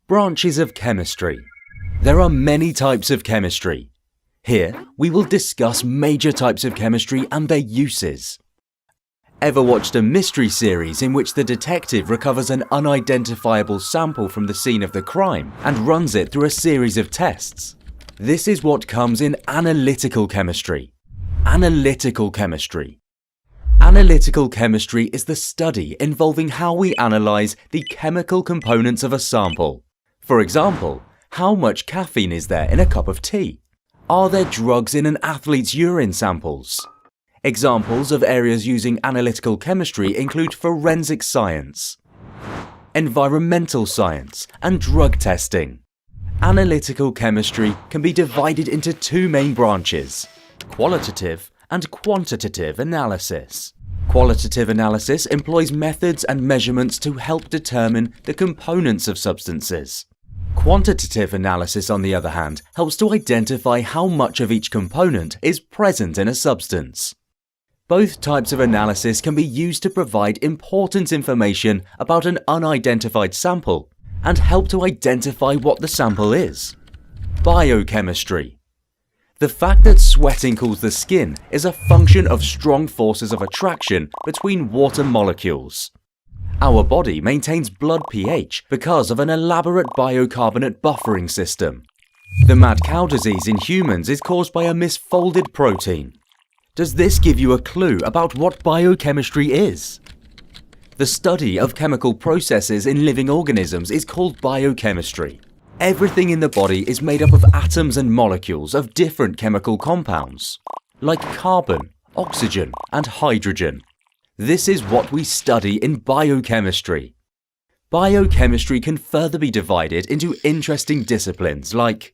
Branches of chemistry. There are many types of chemistry. Here, we will discuss major types of chemistry and their uses. Ever watched a mystery series in which the detective recovers an unidentifiable sample from the scene of the crime and runs it through a series of tests? This is what comes in analytical chemistry. Analytical chemistry. Analytical chemistry is the study involving how we analyze the chemical components of a sample. For example, how much caffeine is there in a cup of tea? Are there drugs in an athlete's urine samples? Examples of areas using analytical chemistry include forensic science, environmental science, and drug testing. Analytical chemistry can be divided into two main branches: qualitative and quantitative analysis. Qualitative analysis employs methods and measurements to help determine the components of substances. Quantitative analysis, on the other hand, helps to identify how much of each component is present in a substance. Both types of analysis can be used to provide important information about an unidentified sample and help to identify what the sample is. Biochemistry. The fact that sweating cools the skin is a function of strong forces of attraction between water molecules. Our body maintains blood pH because of an elaborate bicarbonate buffering system. The mad cow disease in humans is caused by a misfolded protein. Does this give you a clue about what biochemistry is? The study of chemical processes in living organisms is called biochemistry. Everything in the body is made up of atoms and molecules of different chemical compounds, like carbon, oxygen, and hydrogen. This is what we study in biochemistry. Biochemistry can further be divided into interesting disciplines like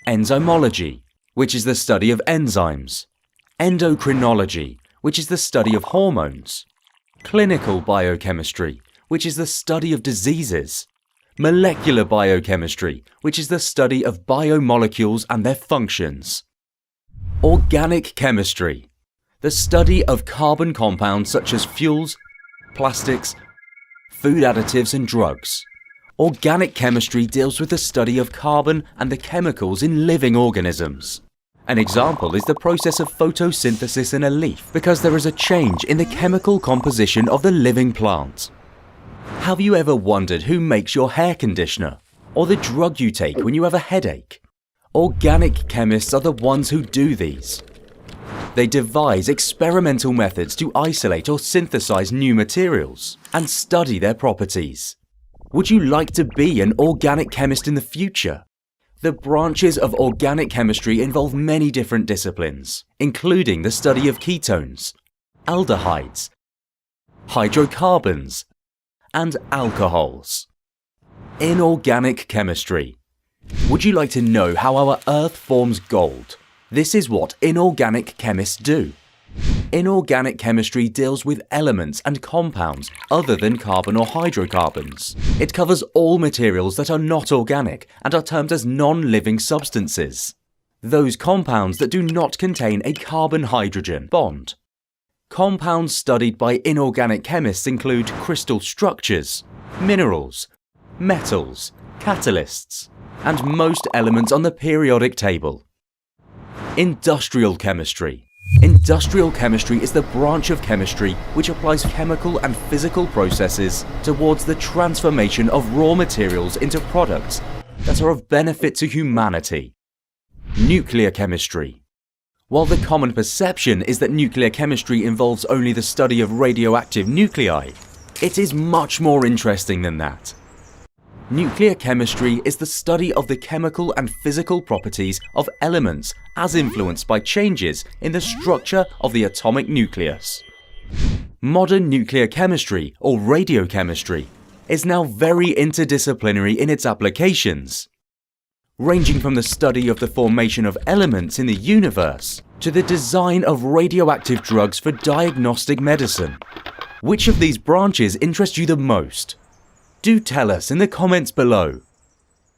enzymology, which is the study of enzymes, endocrinology, which is the study of hormones, clinical biochemistry, which is the study of diseases, molecular biochemistry, which is the study of biomolecules and their functions, organic chemistry, the study of carbon compounds such as fuels, plastics, food additives, and drugs. Organic chemistry deals with the study of carbon and the chemicals in living organisms. An example is the process of photosynthesis in a leaf because there is a change in the chemical composition of the living plant. Have you ever wondered who makes your hair conditioner or the drug you take when you have a headache? Organic chemists are the ones who do these. They devise experimental methods to isolate or synthesize new materials and study their properties. Would you like to be an organic chemist in the future? The branches of organic chemistry involve many different disciplines, including the study of ketones, aldehydes, hydrocarbons, and alcohols. Inorganic chemistry. Would you like to know how our Earth forms gold? This is what inorganic chemists do. Inorganic chemistry deals with elements and compounds other than carbon or hydrocarbons. It covers all materials that are not organic and are termed as non-living substances. Those compounds that do not contain a carbon-hydrogen bond. Compounds studied by inorganic chemists include crystal structures, minerals, metals, catalysts, and most elements on the periodic table. Industrial chemistry. Industrial chemistry is the branch of chemistry which applies chemical and physical processes towards the transformation of raw materials into products that are of benefit to humanity. Nuclear chemistry. While the common perception is that nuclear chemistry involves only the study of radioactive nuclei, it is much more interesting than that. Nuclear chemistry is the study of the chemical and physical properties of elements as influenced by changes in the structure of the atomic nucleus. Modern nuclear chemistry, or radiochemistry, is now very interdisciplinary in its applications, ranging from the study of the formation of elements in the universe to the design of radioactive drugs for diagnostic medicine. Which of these branches interest you the most? Do tell us in the comments below.